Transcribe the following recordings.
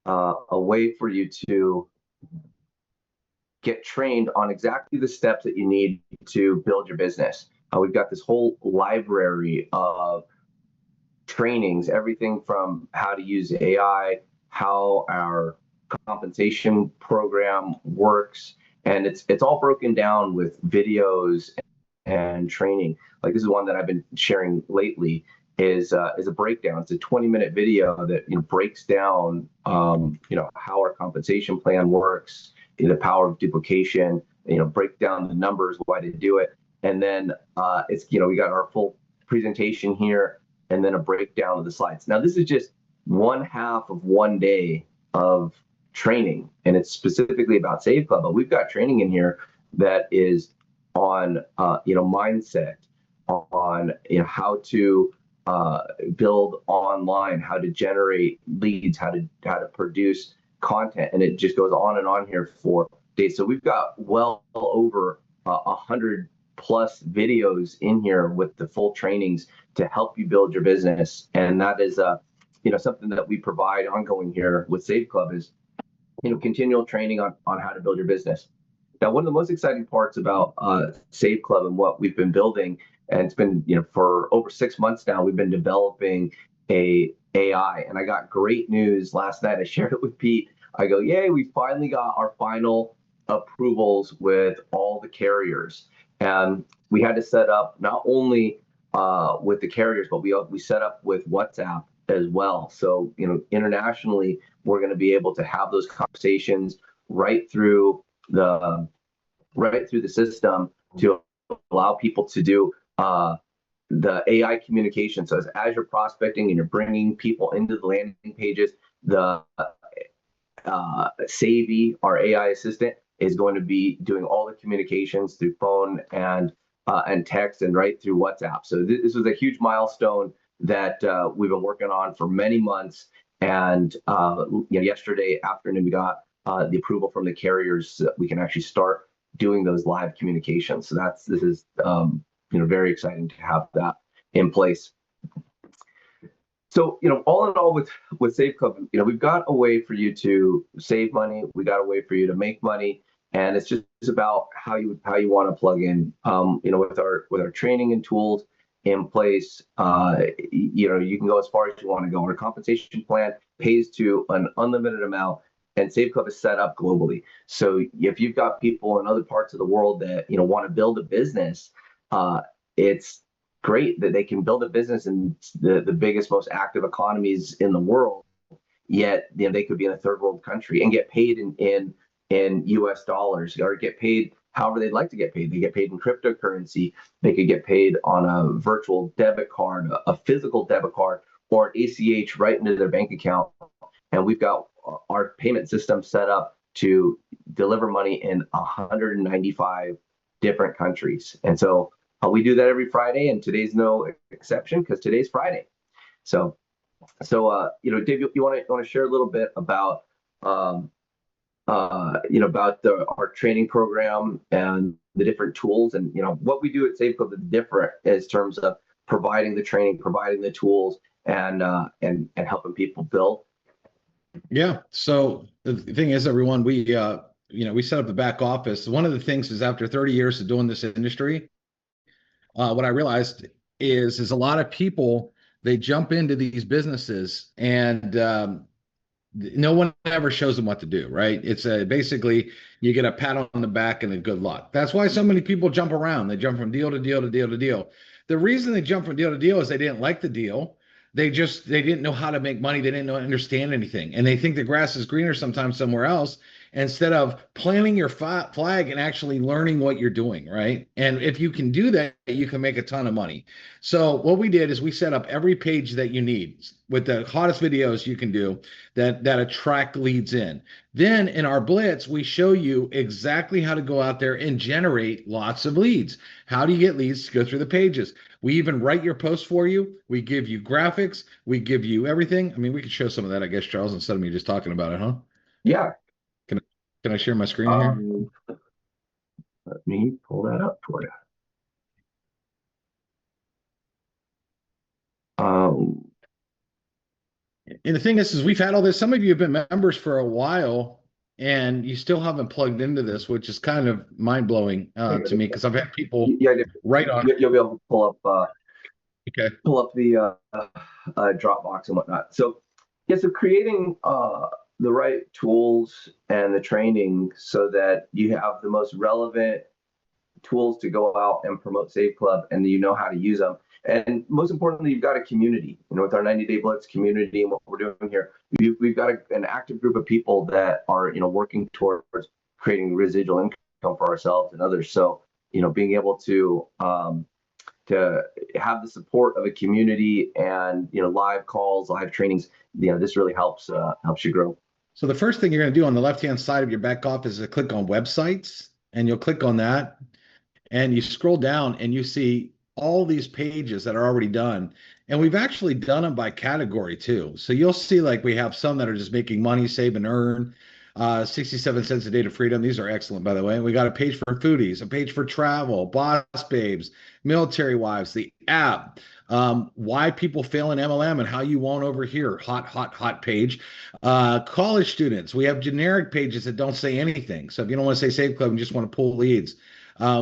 a way for you to get trained on exactly the steps that you need to build your business. We've got this whole library of trainings, everything from how to use AI, how our compensation program works, and it's all broken down with videos and training. Like this is one that I've been sharing lately. Is a breakdown. It's a 20-minute video that breaks down how our compensation plan works, the power of duplication, break down the numbers, why to do it, and then it's we got our full presentation here, and then a breakdown of the slides. Now this is just one half of one day of training, and it's specifically about Save Club. But we've got training in here that is on mindset, on how to build online, how to generate leads, how to produce content, and it just goes on and on here for days. So we've got well over 100 plus videos in here with the full trainings to help you build your business, and that is something that we provide ongoing here with Save Club is continual training on how to build your business. Now, one of the most exciting parts about Save Club and what we've been building, and it's been for over 6 months now, we've been developing a AI, and I got great news last night. I shared it with Pete. I go, yay, we finally got our final approvals with all the carriers, and we had to set up not only with the carriers, but we set up with WhatsApp as well. So internationally, we're going to be able to have those conversations right through the system to allow people to do the AI communication. So as you're prospecting and you're bringing people into the landing pages, the Savvy, our AI assistant, is going to be doing all the communications through phone and text and right through WhatsApp. So this was a huge milestone that we've been working on for many months. And yesterday afternoon we got the approval from the carriers so that we can actually start doing those live communications. So this is very exciting to have that in place. So all in all, with Save Club, we've got a way for you to save money. We got a way for you to make money, and it's just about how you want to plug in. With our training and tools in place, you can go as far as you want to go. Our compensation plan pays to an unlimited amount, and Save Club is set up globally. So if you've got people in other parts of the world that want to build a business, it's great that they can build a business in the biggest, most active economies in the world. Yet they could be in a third world country and get paid in US dollars, or get paid however they'd like to get paid. They get paid in cryptocurrency. They could get paid on a virtual debit card, a physical debit card, or ACH right into their bank account. And we've got our payment system set up to deliver money in 195 different countries. And so we do that every Friday, and today's no exception because today's Friday. So Dave, you want to share a little bit about about our training program and the different tools, and what we do at Save Club is different in terms of providing the training, providing the tools, and helping people build. Yeah. So the thing is, everyone, we set up the back office. One of the things is, after 30 years of doing this industry, what I realized is a lot of people, they jump into these businesses and no one ever shows them what to do, right? It's basically you get a pat on the back and a good luck. That's why so many people jump around. They jump from deal to deal to deal to deal. The reason they jump from deal to deal is they didn't like the deal. They didn't know how to make money. They didn't understand anything. And they think the grass is greener sometimes somewhere else, instead of planting your flag and actually learning what you're doing, right? And if you can do that, you can make a ton of money. So what we did is we set up every page that you need with the hottest videos you can do that attract leads in. Then in our blitz, we show you exactly how to go out there and generate lots of leads. How do you get leads to go through the pages? We even write your post for you. We give you graphics. We give you everything. I mean, we could show some of that, I guess, Charles, instead of me just talking about it, huh? Yeah. Can I share my screen here? Let me pull that up for you. And the thing is we've had all this. Some of you have been members for a while, and you still haven't plugged into this, which is kind of mind blowing to me because I've had people Yeah, write on. you'll be able to Okay. pull up the Dropbox and whatnot. So yeah, so creating the right tools and the training so that you have the most relevant tools to go out and promote Save Club, and you know how to use them. And most importantly, you've got a community. With our 90-day Blitz community and what we're doing here, we've got an active group of people that are working towards creating residual income for ourselves and others. So being able to have the support of a community and live calls, live trainings, this really helps you grow. So the first thing you're going to do on the left-hand side of your back office is to click on websites, and you'll click on that, and you scroll down and you see all these pages that are already done. And we've actually done them by category too. So you'll see like we have some that are just making money, save and earn, 67 cents a day to freedom. These are excellent, by the way. We got a page for foodies, a page for travel, boss babes, military wives, the app, why people fail in MLM and how you won't over here. Hot page. College students. We have generic pages that don't say anything. So if you don't want to say Save Club and just want to pull leads,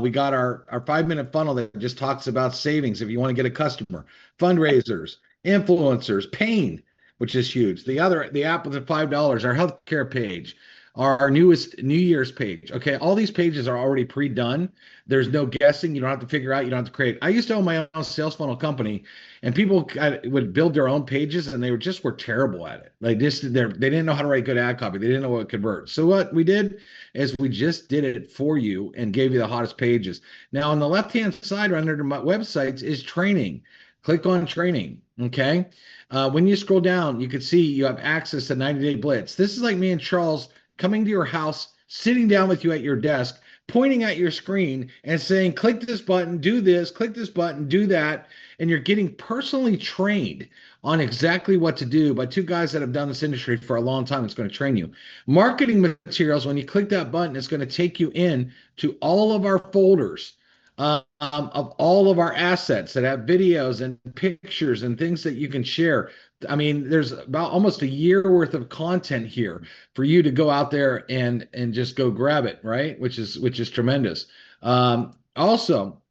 we got our 5-minute funnel that just talks about savings if you want to get a customer, fundraisers, influencers, pain, which is huge. The app with the $5, our healthcare page, our newest New Year's page. Okay, all these pages are already pre-done. There's no guessing. You don't have to figure out. You don't have to create. I used to own my own sales funnel company, and people would build their own pages, and they were terrible at it. Like they didn't know how to write good ad copy. They didn't know what convert. So what we did is we just did it for you and gave you the hottest pages. Now on the left-hand side under my websites is training. Click on training. Okay. When you scroll down, you can see you have access to 90-day Blitz. This is like me and Charles coming to your house, sitting down with you at your desk, pointing at your screen and saying, click this button, do this, click this button, do that. And you're getting personally trained on exactly what to do by two guys that have done this industry for a long time. It's going to train you. Marketing materials, when you click that button, it's going to take you in to all of our folders of all of our assets that have videos and pictures and things that you can share. I mean, there's about almost a year worth of content here for you to go out there and just go grab it, right? Which is tremendous. Also,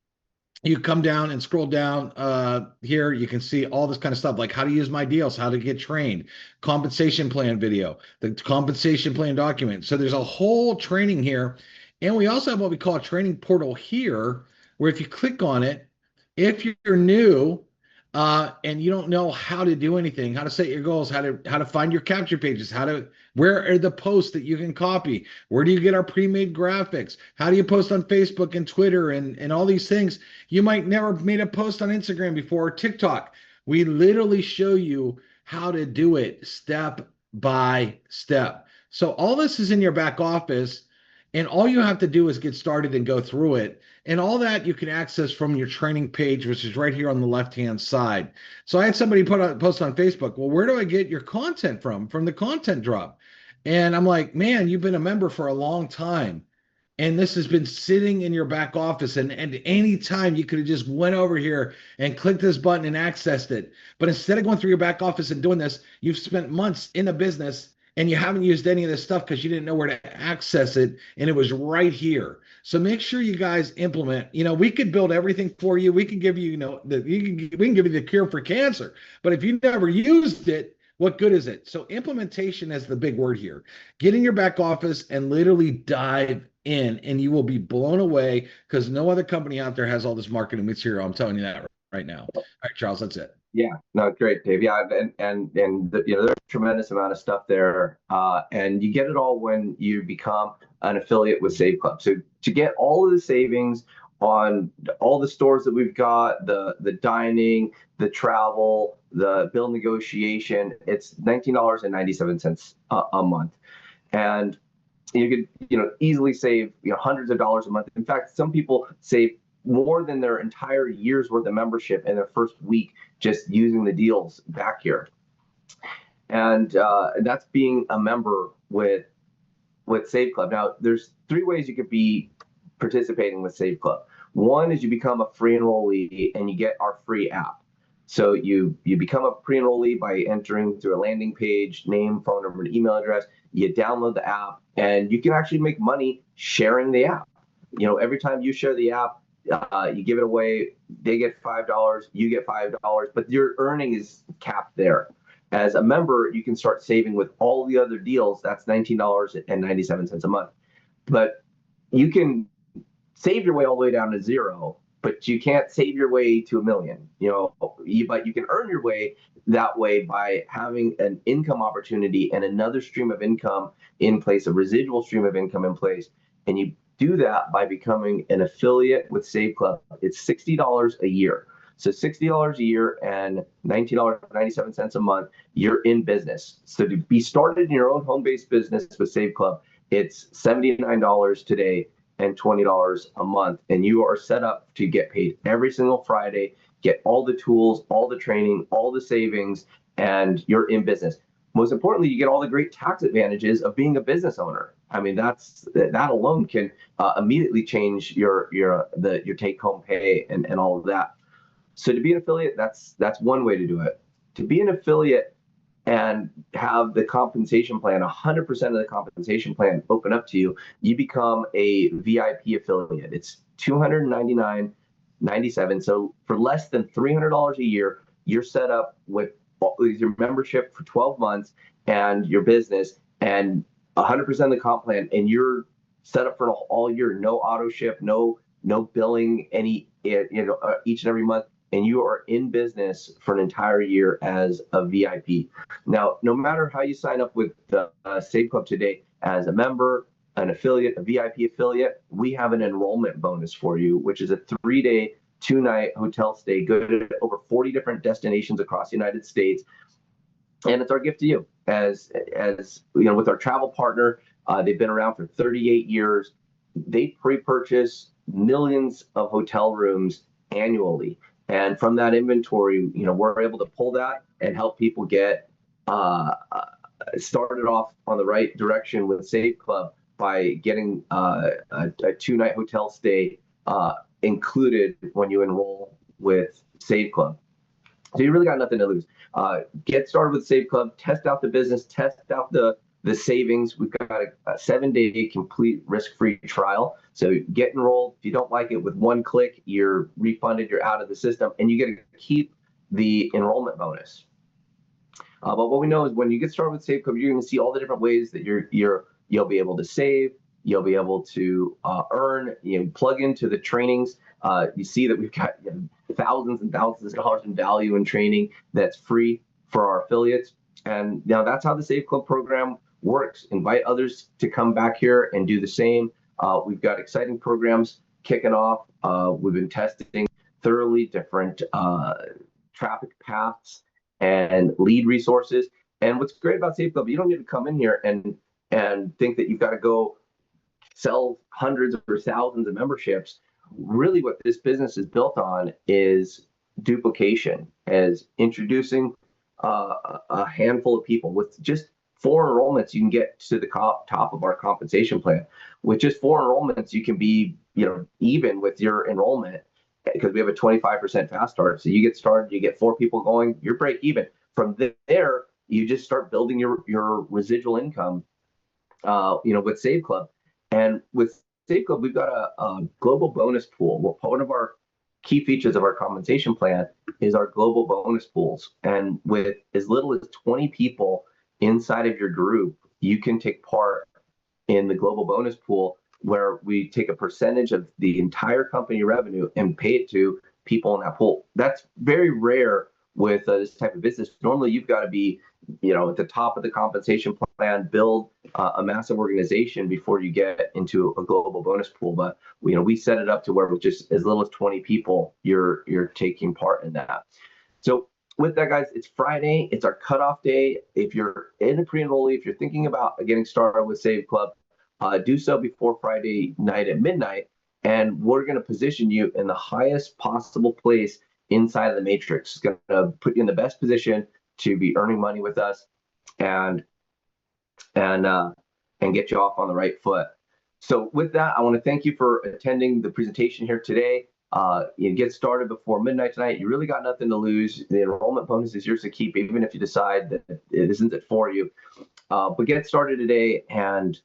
you come down and scroll down here, you can see all this kind of stuff like how to use my deals, how to get trained, compensation plan video, the compensation plan document. So there's a whole training here. And we also have what we call a training portal here, where if you click on it, if you're new and you don't know how to do anything, how to set your goals, how to find your capture pages, where are the posts that you can copy? Where do you get our pre-made graphics? How do you post on Facebook and Twitter and all these things? You might never made a post on Instagram before or TikTok. We literally show you how to do it step by step. So all this is in your back office, and all you have to do is get started and go through it. And all that you can access from your training page, which is right here on the left-hand side. So I had somebody put a post on Facebook, well, where do I get your content from? From the content drop. And I'm like, man, you've been a member for a long time. And this has been sitting in your back office. And any time you could have just went over here and clicked this button and accessed it. But instead of going through your back office and doing this, you've spent months in a business and you haven't used any of this stuff because you didn't know where to access it. And it was right here. So make sure you guys implement. We could build everything for you. We can give you, we can give you the cure for cancer. But if you never used it, what good is it? So implementation is the big word here. Get in your back office and literally dive in, and you will be blown away because no other company out there has all this marketing material. I'm telling you that right now. All right, Charles, that's it. Yeah, no, great, Dave. Yeah, and there's a tremendous amount of stuff there, and you get it all when you become an affiliate with Save Club. So to get all of the savings on all the stores that we've got, the dining, the travel, the bill negotiation, it's $19.97 a month, and you could easily save hundreds of dollars a month. In fact, some people save more than their entire year's worth of membership in their first week just using the deals back here. And that's being a member with Save Club. Now, there's 3 ways you could be participating with Save Club. One is you become a free enrollee and you get our free app. So you become a pre-enrollee by entering through a landing page, name, phone number, and email address. You download the app, and you can actually make money sharing the app. Every time you share the app, you give it away. They get $5, you get $5, but your earning is capped there. As a member, you can start saving with all the other deals. That's $19.97 a month. But you can save your way all the way down to zero, but you can't save your way to $1 million. But you can earn your way that way by having an income opportunity and another stream of income in place, a residual stream of income in place. And you do that by becoming an affiliate with Save Club. It's $60 a year. So $60 a year and $19.97 a month, you're in business. So to be started in your own home-based business with Save Club, it's $79 today and $20 a month. And you are set up to get paid every single Friday, get all the tools, all the training, all the savings, and you're in business. Most importantly, you get all the great tax advantages of being a business owner. I mean, that alone can immediately change your take home pay and all of that. So to be an affiliate, that's one way to do it. To be an affiliate and have the compensation plan, 100% of the compensation plan open up to you, you become a VIP affiliate. It's $299.97. So for less than $300 a year, you're set up with your membership for 12 months and your business and 100% of the comp plan, and you're set up for all year. No auto ship, no billing each and every month, and you are in business for an entire year as a VIP. Now, no matter how you sign up with the Save Club today, as a member, an affiliate, a VIP affiliate, we have an enrollment bonus for you, which is a 3-day, 2-night hotel stay, good at over 40 different destinations across the United States. And it's our gift to you. As with our travel partner, they've been around for 38 years. They pre-purchase millions of hotel rooms annually. And from that inventory, we're able to pull that and help people get started off on the right direction with Save Club by getting a 2-night hotel stay included when you enroll with Save Club. So you really got nothing to lose. Get started with Save Club, test out the business, test out the savings. We've got a 7-day complete risk-free trial. So get enrolled. If you don't like it, with one click, you're refunded, you're out of the system, and you get to keep the enrollment bonus. But what we know is when you get started with Save Club, you're going to see all the different ways that you'll be able to save, you'll be able to earn, plug into the trainings. You see that we've got thousands and thousands of dollars in value in training that's free for our affiliates. And now that's how the Save Club program works. Invite others to come back here and do the same. We've got exciting programs kicking off. We've been testing thoroughly different traffic paths and lead resources. And what's great about Save Club, you don't need to come in here and think that you've got to go sell hundreds or thousands of memberships. Really what this business is built on is duplication, as introducing a handful of people. With just 4 enrollments, you can get to the top of our compensation plan. With just 4 enrollments, you can be even with your enrollment, because we have a 25% fast start. So you get started, you get 4 people going, you're break even. From there, you just start building your residual income, with Save Club. And with Save Club, we've got a global bonus pool. Well, one of our key features of our compensation plan is our global bonus pools. And with as little as 20 people inside of your group, you can take part in the global bonus pool, where we take a percentage of the entire company revenue and pay it to people in that pool. That's very rare with this type of business. Normally, you've got to be, at the top of the compensation plan, build a massive organization before you get into a global bonus pool. But we set it up to where with just as little as 20 people, you're taking part in that. So with that, guys, it's Friday. It's our cutoff day. If you're in a pre-enrollee, if you're thinking about getting started with Save Club, do so before Friday night at midnight, and we're going to position you in the highest possible place inside of the matrix. It's going to put you in the best position to be earning money with us and get you off on the right foot. So with that, I want to thank you for attending the presentation here today. You get started before midnight tonight. You really got nothing to lose. The enrollment bonus is yours to keep, even if you decide that it isn't it for you. But get started today, and